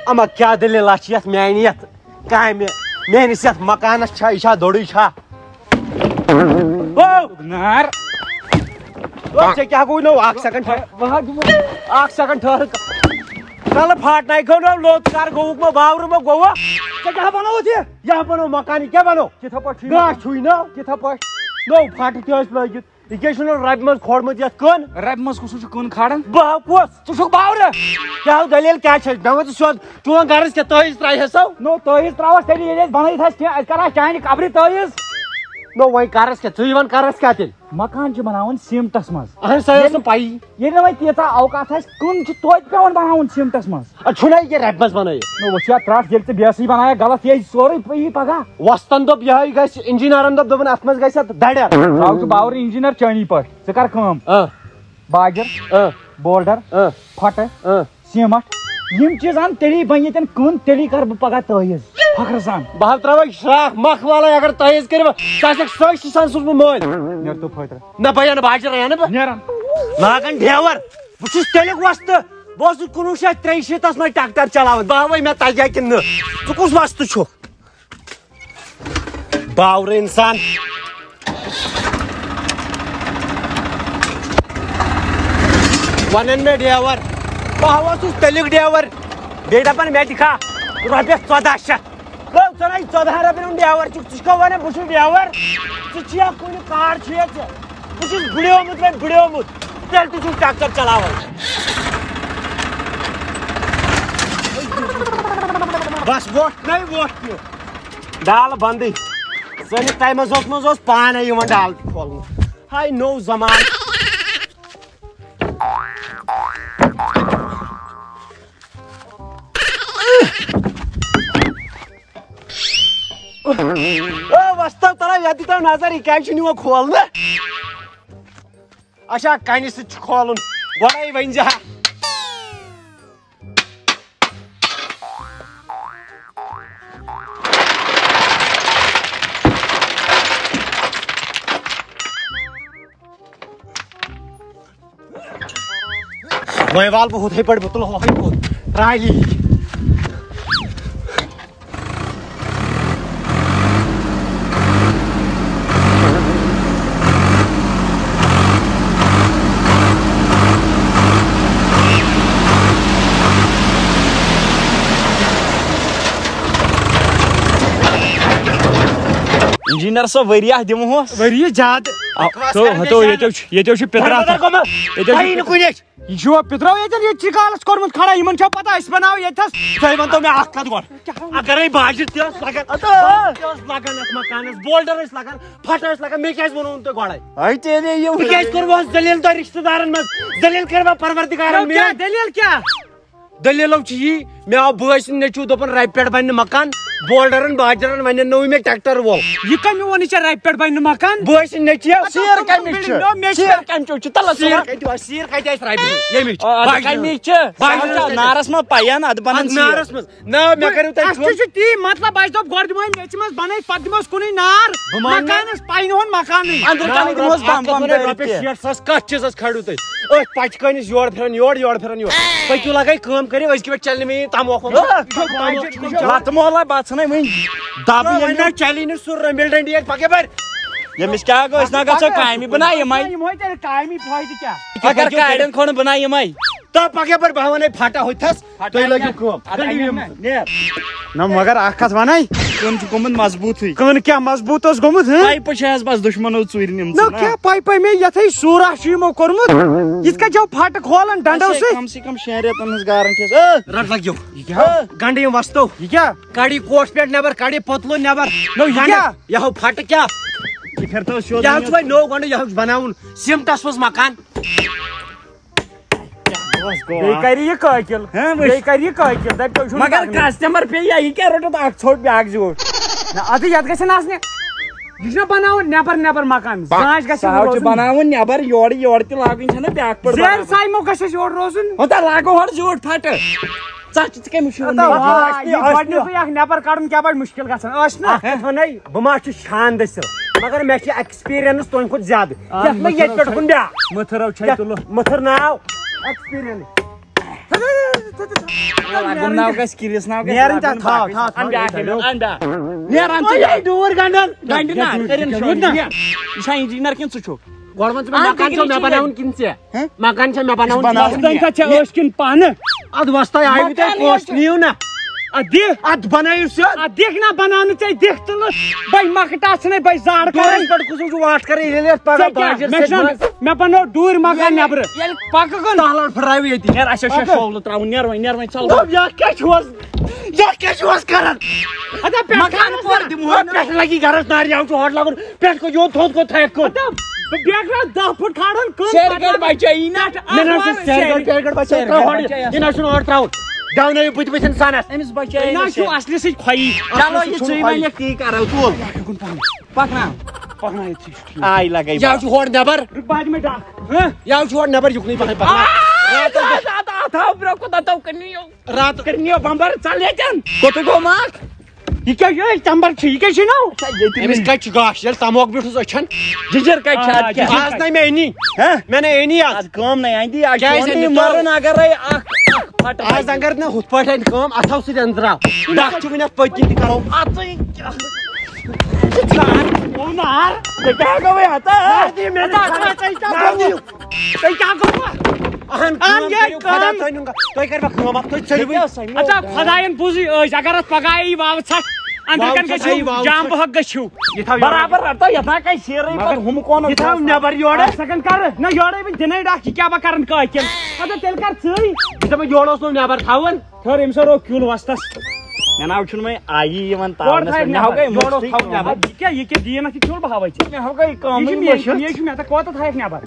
اما کیا دلیل چھ یتھ میانہِ یتھ کامہِ میٲنِس یتھ مکانس چھا یہِ چھا دوٚرٕے چھا نار ژےٚ کیٛاہ گوٚو نو اکھ سیکنڈ ٹھہر کلہٕ پھاٹناے گوٚو نو لوٚت کر گوٚوُکھ ما باورٕ ما گوٚوا ژےٚ کیٛاہ بنووُتھ یہِ بنوو مکان یہِ کیٛاہ بنوو کِتھٕ پٲٹھۍ گاش چھُے نا کِتھٕ پٲٹھۍ نو پھاٹہٕ تہِ ٲسۍ لٲگِتھ یہِ کیٛاہ چھُنہٕ ربہِ منٛز کھولمُت یتھ کٔن ربہِ منٛز کُس چھُ کٕن کھاران بہٕ کۄس ژٕ چھُکھ باورٕ کیٛاہ دلیل کیٛاہ چھِ مےٚ ؤنۍ ژٕ سیوٚد چون غرض کیٛاہ تٲیٖز ترٛایہِ سو نو تٲیٖز ترٛاوَس تیٚلہِ ییٚلہِ أسۍ بنٲیِتھ آسہِ کینٛہہ أسۍ کرہا چانہِ قبرِ تٲیٖز نو وۄنۍ کرس کیٛاہ ژٕ وَن کرس کیٛاہ تیٚلہِ مکان چھِ بناوُن سیٖمٹس منٛز اہن سۄ ٲس نہٕ پایی ییٚلہِ نہٕ وۄنۍ تیٖژاہ اوقات آسہِ کٕن چھِ توتہِ پیٚوان بناوُن سیٖمٹس منٛز چھُنہ یہِ ربہِ منٛز بنٲیِتھ نو وٕچھ یا ترٛٹھ ییٚلہِ ژٕ بیسٕے بنایکھ غلط یہِ سورُے یی پگاہ وۄستن دوٚپ یِہے گژھِ انجیٖنرن دوٚپُن اتھ منٛز گژھِ اتھ دڑیر ژٕ چھُ باورٕ انجیٖنر چٲنی پٲٹھۍ ژٕ کر کٲم باجر بولڈر پھٹہٕ سیٖمٹ یِم چیٖز ان تیٚلی بنہِ ییٚتٮ۪ن کٕن تیٚلی کرٕ بہٕ پگاہ تٲیٖز فخرٕ سان بہٕ حظ ترٛاوے شراکھ مکھ والے اگر تٲیٖز کٔرِو ژٕ آسکھ سٲرسٕے سان سوٗزمُت مٲلۍ نیرٕ تو فٲیدٕ نہ بہٕ انہٕ باجر انہٕ بہٕ نیران لاگن ڈیور بہٕ چھُس تیٚلیُک وۄستہٕ بہٕ اوسُس 1963 منٛز ٹریکٹر چلاوان بہٕ ہاوے مےٚ تگیا کِنہٕ نہٕ ژٕ کُس وۄستہٕ چھُکھ باورٕ انسان ونن مےٚ ڈیور بہٕ اوسُس تیٚلیُک ڈیور بیٚیہِ دپان مےٚ دِکھا رۄپیس 1400 گوٚو ژٕ نے 14 رۄپین ہُنٛد ڈیور چھُکھ ژٕ چھُکھا ونان بہٕ چھُس ڈیور ژٕ چھِیا کُنہِ کار چھُیا ژےٚ بہٕ چھُس بٕڈیومُت وۄنۍ بٕڈیومُت تیٚلہِ تہِ چھُکھ ٹریکٹر چلاوان بس ووٚٹھ نے ووٚٹھ تہِ ڈالہٕ بنٛدٕے سٲنِس ٹایمس منٛز اوس پانے یِوان ڈالہٕ تہِ کھولنہٕ ہاے نوٚو زمانہٕ وستو ترا یتھ دِتو نظر یہِ کیازِ چھُنہٕ یِوان کھولنہٕ اچھا کنہِ سۭتۍ چھُ کھولُن گۄڈے ؤنۍ زِ ہا وۄنۍ والہٕ بہٕ ہُتھٕے پٲٹھۍ بہٕ تُلہٕ ہۄہے کُن ترٛالی انجیٖنر صٲب ؤریاہ دِمہوس ؤریہِ زیادٕ ییٚتیو چھُ پِترا یہِ چھُوا پِترو ییٚتٮ۪ن ییٚتہِ چھِ کالس کوٚرمُت کھڑا یِمن چھو پتہ أسۍ بناوو ییٚتھس تُہۍ ؤنتو مےٚ اکھ کتھ گۄڈٕ اگرے باجر تہِ ٲس لگان اتھ مکانس بولڈر ٲسۍ لگان پھٹہٕ ٲسۍ لگان مےٚ کیازِ ووٚنوٕ نہٕ تۄہہِ گۄڈے بہٕ کیازِ کوٚروٕ دٔلیٖل تۄہہِ رشتہٕ دارن منٛز دٔلیٖل کٔروا پروردِگارن دٔلیٖل کیٛاہ دٔلیٖلو چھِ یی مےٚ آو بٲے سُنٛد نیٚچوٗ دوٚپُن ربہِ پٮ۪ٹھ بنہِ مکان بولڈرن باجرن وۄنۍ نوٚو مےٚ ٹریکٹر وول یہِ کمہِ ووٚن ژےٚ ربہِ پٮ۪ٹھ بنہِ نہٕ مکان بٲے سٕنٛدۍ نیٚچوۍ سیٖر کتہِ آسہِ ربہِ نارس منٛز پَیان ادٕ بنن نارس منٛز نہ مےٚ کٔرِو تُہۍ چھُ تی مطلب اَسہِ دوٚپ گۄڈٕ دِمو میٚژِ منٛز بنٲیِتھ پتہٕ دِموس کُنُے نار مکانس پَیہِ نہٕ ہُن مکانٕے رۄپیس 600 کتھ چیٖزس کھٲڑِو تُہۍ أتھۍ پچہِ کٲنِس یورٕ پھِران یورٕ پھِران یورٕ پٔکِو لگے کٲم کٔرِو أزکہِ پٮ۪ٹھ چلہِ نہٕ مےٚ یہِ تموکھ لتہٕ محلہ بتہٕ ژھٕنَے وٕنۍ دبہٕ چلی نہٕ سُہ رٔمِل ڈنڈی اتہِ پکے بر ییٚمِس کیٛاہ گوٚو أسۍ نہ گژھو کامہِ بناے یِمے کامہِ فٲیدٕ کیٛاہ اگر گاڑٮ۪ن کھوٚن بناے یِمے تہٕ پکے بر بہٕ ونے پھٹا ہوٚتھس تُہۍ لٲگِو کٲم نہ مگر اکھ کتھ ونے کٕن چھُ گوٚمُت مضبوٗطٕے کٕن کیٛاہ مضبوٗط اوس گوٚمُت پایپہٕ چھِ حظ بس دُشمنو ژوٗرِ نِمژٕ کیٛاہ پایپے مےٚ یتھے سوٗرا چھُ یِمو کوٚرمُت یِتھ کٔنۍ چھو پھٹہٕ کھولان ڈنڈو سۭتۍ کم سے کم 6 رٮ۪تن ہٕنٛز گارنٹی رٹ لگیو گنڈٕ یِم وستو یہِ کیٛاہ کڑی کوٹ پٮ۪ٹھ نٮ۪بر کڑی پتلوٗن نٮ۪بر یہِ ہو پھٹہٕ کیٛاہ یہِ چھُ وۄنۍ نوٚو گنڈٕ یہِ چھُ بناوُن سیٖمٹس منٛز مکان بیٚیہِ کرِ یہِ قٲکِل مگر کسٹمر پیٚیہِ یہِ کیٛاہ روٚٹُتھ اکھ ژھوٚٹ بیاکھ زیوٗٹھ ادٕ یتھ گژھن آسنہِ یہِ چھُنہ بناوُن نٮ۪بر مکان زانٛچ گژھِ بناوُن نٮ۪بر یورٕ تہِ لاگٕنۍ چھنہ بیاکھ پٲٹھۍ سایمو گژھِ اَسہِ یورٕ روزُن لاگو ہر زیوٗٹھ پھٹہٕ ژٕ کٔمِس نٮ۪بر کڑُن کیٛاہ بڑِ مُشکِل گژھان ٲسۍ نا ونے بہٕ ما چھُس چھان دٔسِل مگر مےٚ چھِ ایکٕسپیرینس تُہنٛدِ کھۄتہٕ زیادٕ یتھ منٛز ییٚتہِ پٮ۪ٹھ کُن بیاکھ مٔتھٕرو چھے تُلہٕ مٔتھٕر ناو ایکٕسپیرینس ناو گژھِ کِرِس ناو نیرن تھا تھاو نیران ژٕ ڈوٗر گنڈان یہِ چھا اِنجیٖنر کِنہٕ ژٕ چھُکھ گۄڈٕ ون ژٕ مےٚ مکان چھا مےٚ بناوُن کِنہٕ ژےٚ مکان چھا مےٚ بناوُن وۄستن چھا ژےٚ ٲسۍ کِنہٕ پانہٕ ادٕ وۄستا آیہِ تۄہہِ پوسٹ نِیِو نا ادٕ بنٲیِو سیوٚد دِکھ نا بناونہٕ ژےٚ دِکھ تہٕ بے مۄکھٹا ژھٕنے بے زاڑ ڈوٗرَس پٮ۪ٹھ کُس چھُ واٹھ کران ییٚلہِ أسۍ پگاہ باجر مےٚ بنوو ڈوٗرۍ مکان نیبرٕ ییٚلہِ پکہٕ کُن تالر پھٕراوِ ییٚتہِ نیرٕ اَسہِ چھُ شولہٕ تراوُن نیرٕ وۄنۍ ژل یتھ کیٛاہ چھُس کران مکان پورٕ دِمہو پٮ۪ٹھٕ لگی گرس نار یَوٕ چھُ ہورٕ لگُن پٮ۪ٹھٕ کھوٚت یوٚت تھوٚد کھوٚت تھایَکھ کھوٚت بیٚکھ 10 فُٹ کھالُن سیرِ بچٲیی نا یہِ نہ چھُنہٕ اورٕ تراوُن ڈاونٲیِو بٕتھِ بٕتھِن سنس أمِس بچٲے چھُ اصلہِ سۭتۍ کھۄیی چلو یہِ ژٕے ونٮ۪کھ تی کرو تُل پکناو آے لگے یَوٕ چھُ ہورٕ نٮ۪بر باج مےٚ ڈاک یَوٕ چھُ ہورٕ نٮ۪بر یُکنُے پہن راتس بمبر ژل ییٚتٮ۪ن کوٚت گوٚو ماکھ یہِ کیٛاہ چھُ تمبر چھُ یہِ کیٛاہ چھُ نو أمِس کتہِ چھُ گاش ییٚلہِ تموک بیوٗٹھُس أچھن جِجر کتہِ چھِ آز نَے مےٚ أنی مےٚ نَے أنی آز کٲم نَے اندی مرن اگرے اکھ آز اگر نہٕ ہُتھ پٲٹھۍ اَنہِ کٲم اتھو سۭتۍ أنٛزراو ڈکھ چھُ وُنہِ اتھ پٔتۍ کِنۍ تہِ کرو خداین بوٗزٕے ٲسۍ اگر اتھ پگاہ یی واوٕ ژھٹھ اندر کن گژھِو جام بہک گژھِو برابر رٹو یتھا کٔنۍ سیرٕے پتہٕ ہُم کوٚن یہِ تھاو نٮ۪بر یورٕ سیکنڈ کرٕ نہ یورے وۄنۍ دِنے ڈاکھ یہِ کیٛاہ بہٕ کرن کٲکٮ۪ن اَدٕ تیٚلہِ کر ژٕے یہِ دپان یورٕ اوس نہٕ نٮ۪بر تھاوُن خٲر أمِس رو کیُل وستس مےٚ ناو چھُنہٕ وۄنۍ آیی یِوان یہِ کیٛاہ دِیِن اَتھ یہِ کیُل بہٕ ہاوے ژےٚ مےٚ ہاو گٔے کٲم یہِ چھُ مےٚ تہٕ کوتاہ تھایَکھ نٮ۪بر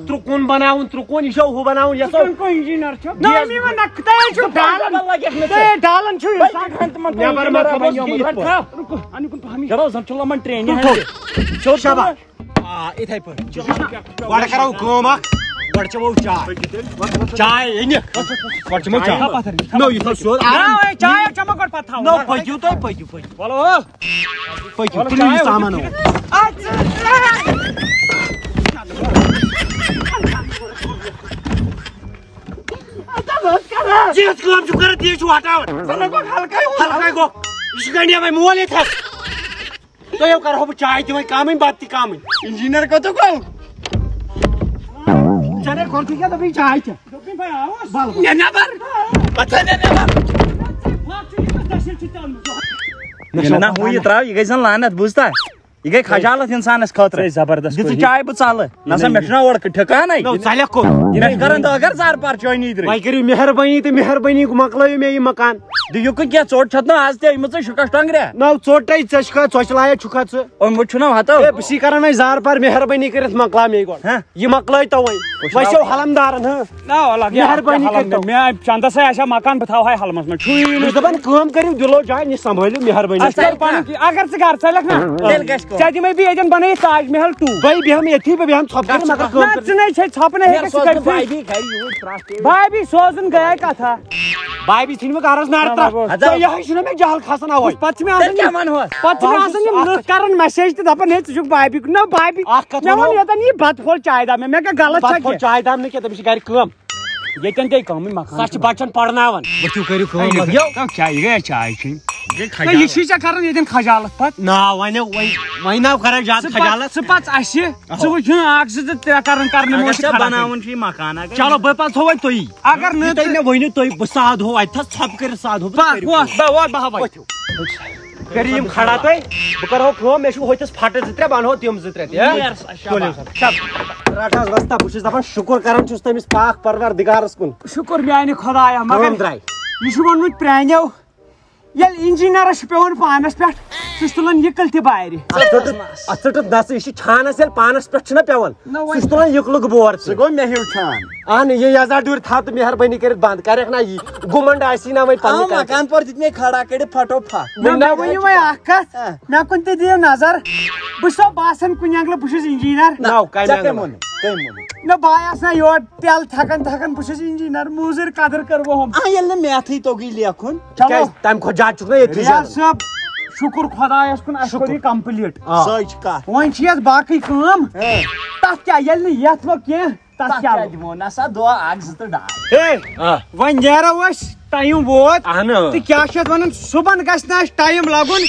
ترُکُن بناوُن ترُکُن یہِ چھا ہُہ بناوُن انجیٖنر چھُ ڈالن چھُ زن چھُ لمن ٹرینہِ یِتھے پٲٹھۍ گۄڈٕ کرو کٲم اکھ گۄڈٕ چٮ۪مو چاے أنِکھ گۄڈٕ چٮ۪مو چاے نو یہِ تھاو سیوٚد چاے چمو گۄڈٕ پتہٕ تھاو نو پٔکِو تُہۍ پٔکِو ولو پٔکِو تُلِو یہِ سامان یِژھ کٲم چھُ کران تی چھُ ہٹاوان ہلکے گوٚو یہِ چھُ گنڈیا وۄنۍ مول ییٚتھس تۄہہِ کرہو بہٕ چاے تہِ وۄنۍ کمٕے بتہٕ تہِ کمٕے انجیٖنر کوٚت گوٚو چلے گۄڈٕ کیٛاہ دپی چاے تہِ نہ ہُہ یہِ تراو یہِ گژھِ زن لعنت بوٗزتا یہِ گٔے خجالت انسانس خٲطرٕ زبردست دِ ژٕ چاے بہٕ ژلہٕ نہ سا مےٚ چھُنہ اورٕ ٹھِکانٕے ژلکھ کوٚت مےٚ چھِ کران دٲگر زار پار چٲنی وۄنۍ کٔرِو مہربٲنی تہٕ مہربٲنی مۄکلٲیِو مےٚ یہِ مکان دِیُکھ کینٛہہ ژوٚٹ چھتھ نہٕ آز تہِ أمِژ شُکس ٹۄنٛگرِ نو ژوٚٹے ژےٚ چھُکھا ژۄچہِ لایق چھُکھا ژٕ اوٚنمُت چھُنہ ہتو بہٕ چھُسے کران وۄنۍ زار پار مہربٲنی کٔرِتھ مۄکلاو مے گۄڈٕ یہِ مۄکلٲے تو وۄنۍ وسیو حلم دارن مہربٲنی کٔرتو مےٚ چندسے آسیا مکان بہٕ تھاوہاے حلمس منٛز چھُے بہٕ چھُس دپان کٲم کٔرِو دِلو جاے یہِ سمبٲلِو مہربٲنی اگر ژٕ گرٕ ژَلکھ نا ژےٚ دِمے بہٕ ییٚتٮ۪ن بنٲیِتھ تاج محل 2 بہٕ بیٚہمہٕ ییٚتھی بہٕ بیٚہمہٕ ژھۄپہٕ مگر ژٕنے چھے ژھۄپہٕ بھابی سوزُن گٔیے کتھا بھابی ژھٕنہِ گرس نار یِہے چھُنہ مےٚ جہل کھسان اوے پتہٕ چھِ مےٚ آسان یِم لُکھ کران میسیج تہِ دپان ہے ژٕ چھُکھ بھابی نہ بھابی مےٚ ووٚن ییٚتٮ۪ن یی بتہٕ پھوٚل چاے دام مےٚ کیٛاہ غلط چھا چاے دام نہٕ کینٛہہ تٔمِس چھِ گرِ کٲم ییٚتٮ۪ن تے کٲمٕے مکان سۄ چھِ بچن پرناوان ؤتھِو کٔرِو کٲم چاے گٔیے چاے چیٚنۍ یہِ چھُے ژےٚ کران ییٚتٮ۪ن خجالت پتہٕ نا وۄنۍ نا کران زیادٕ خجالت ژٕ پژ اسہِ ژٕ وٕچھ اکھ زٕ تہٕ ترٛےٚ کرن بناوُن چھُ یہِ مکان چلو بہٕ پژھو وۄنۍ تُہی اگر نہٕ تُہۍ مےٚ ؤنِو تُہۍ بہٕ سادہو اتھس ژھۄپہٕ کٔرِتھ سادہو بہٕ ہاوے کٔرِو یِم کھڑا تُہۍ بہٕ کرہو کٲم مےٚ چھُ ہُتِس پھٹہٕ 2-3 بنہو تِم 2-3 رٹ حظ وستا بہٕ چھُس دپان شُکر کران چھُس تٔمِس پاک پروردِگارس کُن شُکر میانہِ خۄدایا مگر درٛاے یہِ چھُ ووٚنمُت پرٛانیو ییٚلہِ انجیٖنرس چھُ پیوان پانس پٮ۪ٹھ سُہ چھُ تُلان یِکٕل تہِ بارِ اتھ ژٔٹِتھ نژٕ یہِ چھِ چھانس ییٚلہِ پانس پٮ۪ٹھ چھُنہ پیوان سُہ چھُ تُلان یِکلُک بور سُہ گوٚو مےٚ ہیوٗ چھان اہن یہِ یزار ڈوٗرۍ تھاو تہٕ مہربٲنی کٔرِتھ بنٛد کرکھ نا یہِ گُمنڈ آسی نا وۄنۍ مکان پور دِتۍ مےٚ کھڑا کٔڑِتھ پھٹو پھٹ مےٚ ؤنِو وۄنۍ اکھ کتھ مےٚ کُن تہِ دِیِو نظر بہٕ چھُسو باسان کُنہِ انگلہٕ بہٕ چھُس انجیٖنر نہ بہٕ آیس نا یور تیل تھکان بہٕ چھُس انجیٖنر موٗزٕر قدر کٔروٕ ہُم ییٚلہِ نہٕ میتھٕے توٚگُے لیکھُن چلو تمہِ کھۄتہٕ زیادٕ چھُکھ نا ییٚتھی ریاض صٲب شُکر خۄدایس کُن اَسہِ کوٚر یہِ کمپلیٖٹ سۄے چھِ کتھ وۄنۍ چھِ یتھ باقٕے کٲم تتھ کیٛاہ ییٚلہِ نہٕ یتھ وۄنۍ کینٛہہ تتھ کیٛاہ لوٚگ؟ دِمو نسا دۄہ اکھ زٕ تہٕ ڈاے ہے وۄنۍ نیرو أسۍ ٹایم ووت تہٕ کیٛاہ چھِ یتھ ونان صبحن گژھِ نہٕ اَسہِ ٹایم لگُن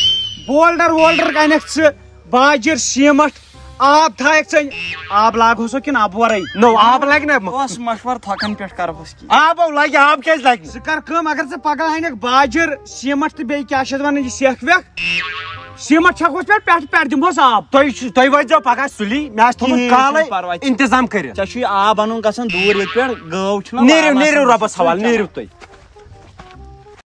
بولڈر وولڈر انکھ ژٕ باجر سیٖمٹ آب تھایکھ ژٕ آب لاگہوسو کِنہٕ آب ورٲے نو آب لگہِ نا اوس مشور تھۄکن پٮ۪ٹھ کرہوس کی آب لگہِ آب کیازِ لگہِ ژٕ کر کٲم اگر ژٕ پگہہ انکھ باجر سیٖمٹ تہٕ بیٚیہِ کیٛاہ چھِ یتھ ونان یہِ سٮ۪کھ وٮ۪کھ سیٖمٹ چھکوس پٮ۪ٹھ دِمہوس آب تُہۍ وٲتۍزیو پگہہ سُلی مےٚ آسہِ تھوٚمُت کالے انتظام کٔرِتھ ژےٚ چھُے آب انُن گژھان دوٗر ییٚتہِ پٮ۪ٹھ گٲو چھُنہ نیٖرِو رۄبس حوالہٕ نیٖرِو تُہۍ